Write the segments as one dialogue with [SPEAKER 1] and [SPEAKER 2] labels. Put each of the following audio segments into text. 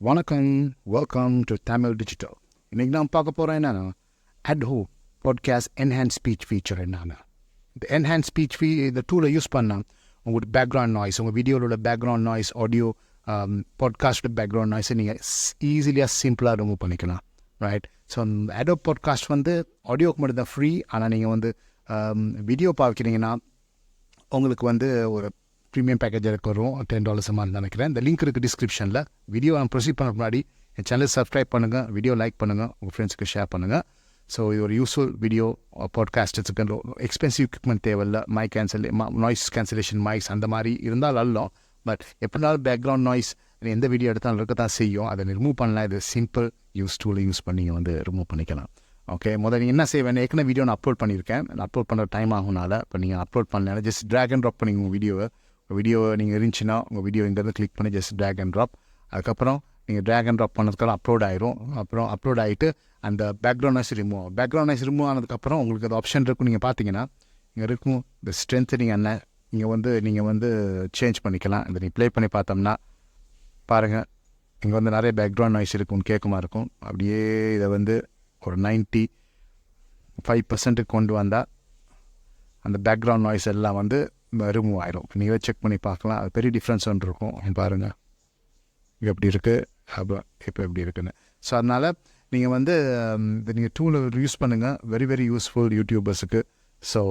[SPEAKER 1] வணக்கம், welcome to Tamil digital. இன்றைக்கி நான் பார்க்க போகிறேன் என்னென்னா அட்ஹோ பாட்காஸ்ட் என்ஹான்ஸ் ஸ்பீச் ஃபீச்சர் என்னென்னா. இந்த என்ஹான்ஸ் ஸ்பீச் இந்த டூலை யூஸ் பண்ணால் உங்களுக்கு பேக்ரவுண்ட் நாய்ஸ், உங்கள் வீடியோவோட பேக்ரவுண்ட் நாய்ஸ், ஆடியோ பாட்காஸ்ட்டோட பேக்ரவுண்ட் நாய்ஸை நீங்கள் ஈஸிலியாக சிம்பிளாக ரிமூவ் பண்ணிக்கலாம். ரைட். ஸோ அந்த அடோ பாட்காஸ்ட் வந்து ஆடியோக்கு மட்டும் தான் ஃப்ரீ. ஆனால் நீங்கள் வந்து வீடியோ பார்க்குறீங்கன்னா உங்களுக்கு வந்து ஒரு ப்ரீமியம் பேக்கேஜ் எனக்கு வரும் $10 மாதிரி நினைக்கிறேன். இந்த லிங்க் இருக்குது டிஸ்கிரிப்ஷனில். வீடியோ நான் ப்ரொசீட் பண்ண முன்னாடி என் சேனல் சப்ஸ்கிரைப் பண்ணுங்கள், வீடியோ லைக் பண்ணுங்கள், உங்கள் ஃப்ரெண்ட்ஸுக்கு ஷேர் பண்ணுங்கள். ஸோ இது ஒரு யூஸ்ஃபுல் வீடியோ பாட்காஸ்ட்டுக்கு எக்ஸ்பென்சிவ் எக்யூப்மெண்ட் தேவையில்லை. நாய்ஸ் கேன்சலேஷன் மைக்ஸ் அந்த மாதிரி இருந்தால் அல்லோம். பட் எப்படினாலும் பேக்ரவுண்ட் நாய்ஸ் எந்த வீடியோ எடுத்தாலும் இருக்க தான் செய்யும். அதை ரிமூவ் பண்ணலாம். இது சிம்பிள் டூலை யூஸ் பண்ணி நீங்கள் வந்து ரிமூவ் பண்ணிக்கலாம். ஓகே, முதல்ல நீங்கள் என்ன செய்வேன், ஏற்கனவே வீடியோ நான் அப்லோட் பண்ணியிருக்கேன். நான் அப்லோட் பண்ணுற டைம் ஆகுனால இப்போ நீங்கள் அப்லோட் பண்ணல, ஜஸ்ட் ட்ராக் அண்ட் ட்ராப் பண்ணி உங்கள் வீடியோ நீங்கள் இருந்துச்சுன்னா உங்கள் வீடியோ இங்கேருந்து கிளிக் பண்ணி ஜஸ்ட் ட்ராக் அண்ட் ட்ராப். அதுக்கப்புறம் நீங்கள் ட்ராக் அண்ட் ட்ராப் பண்ணதுக்கப்புறம் அப்லோட் ஆயிரும். அப்புறம் அப்லோட் ஆகிட்டு அந்த பேக்ரவுண்ட் நாய்ஸ் ரிமூவ் ஆகும். பேக்ரவுண்ட் நாய்ஸ் ரிமூவ் ஆனதுக்கப்புறம் உங்களுக்கு அது ஆப்ஷன் இருக்கும். நீங்கள் பார்த்தீங்கன்னா இங்கே இருக்கும் இந்த ஸ்ட்ரென்த்து நீங்கள் வந்து சேஞ்ச் பண்ணிக்கலாம். இதை நீங்கள் ப்ளே பண்ணி பார்த்தோம்னா பாருங்கள், இங்கே வந்து நிறைய பேக்ரவுண்ட் நாய்ஸ் இருக்கும்னு கேட்குமா இருக்கும். அப்படியே இதை வந்து ஒரு 95% கொண்டு வந்தால் அந்த பேக்ரவுண்ட் நாய்ஸ் எல்லாம் வந்து ரிமூவ் ஆயிரும். நீங்கள் செக் பண்ணி பார்க்கலாம். அது பெரிய டிஃப்ரென்ஸ் ஒன்று இருக்கும். பாருங்கள், இங்கே எப்படி இருக்குது, அப்போ இப்போ எப்படி இருக்குன்னு. ஸோ அதனால் நீங்கள் வந்து நீங்கள் டூலை யூஸ் பண்ணுங்கள். வெரி வெரி யூஸ்ஃபுல் யூடியூபர்ஸுக்கு. ஸோ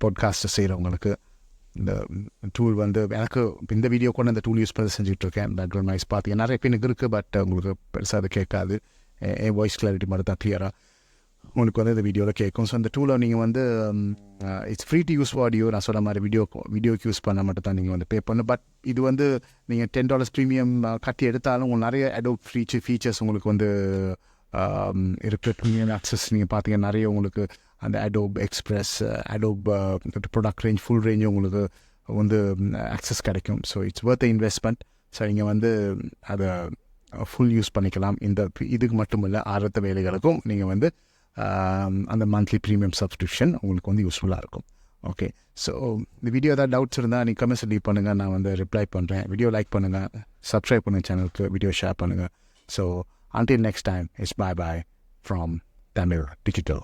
[SPEAKER 1] பாட்காஸ்ட்டை செய்கிறவங்களுக்கு இந்த டூல் வந்து எனக்கு இந்த வீடியோ கூட இந்த டூல் யூஸ் பண்ணி செஞ்சுட்ருக்கேன். பேக்ரவுண்ட் நாய்ஸ் பார்த்தீங்கன்னா நிறைய பேருக்கு இருக்குது, பட் உங்களுக்கு பெருசாக அது கேட்காது. என் வாய்ஸ் கிளாரிட்டி மட்டும் தான் கிளியராக உங்களுக்கு வந்து இந்த வீடியோவில் கேட்கும். ஸோ அந்த டூலை நீங்கள் வந்து it's free to use audio. நான் சொன்ன மாதிரி வீடியோக்கு யூஸ் பண்ண மட்டும் தான் நீங்கள் வந்து பே பண்ணணும். பட் இது வந்து நீங்கள் $10 ப்ரீமியம் கட்டி எடுத்தாலும் உங்களுக்கு நிறைய அடோப் ஃபீச்சர்ஸ் உங்களுக்கு வந்து இருக்குது. ப்ரீமியம் ஆக்சஸ் நீங்கள் பார்த்தீங்கன்னா நிறைய உங்களுக்கு அந்த Adobe express, Adobe product range, full range உங்களுக்கு வந்து ஆக்சஸ் கிடைக்கும். So it's Worth investment. So நீங்கள் வந்து அதை ஃபுல் யூஸ் பண்ணிக்கலாம். இதுக்கு மட்டும் இல்லை, ஆரத்த வேலைகளுக்கும் நீங்கள் வந்து அந்த மந்த்லி ப்ரீமியம் சப்ஸ்கிரிப்ஷன் உங்களுக்கு வந்து யூஸ்ஃபுல்லாக இருக்கும். ஓகே, ஸோ இந்த வீடியோ ஏதாவது டவுட்ஸ் இருந்தால் நீங்கள் கமெண்ட்ஸ் லீவ் பண்ணுங்கள், நான் வந்து ரிப்ளை பண்ணுறேன். வீடியோ லைக் பண்ணுங்கள், சப்ஸ்கிரைப் பண்ணுங்கள் சேனலுக்கு, வீடியோ ஷேர் பண்ணுங்கள். So until next time, it's bye-bye from Tamil Digital.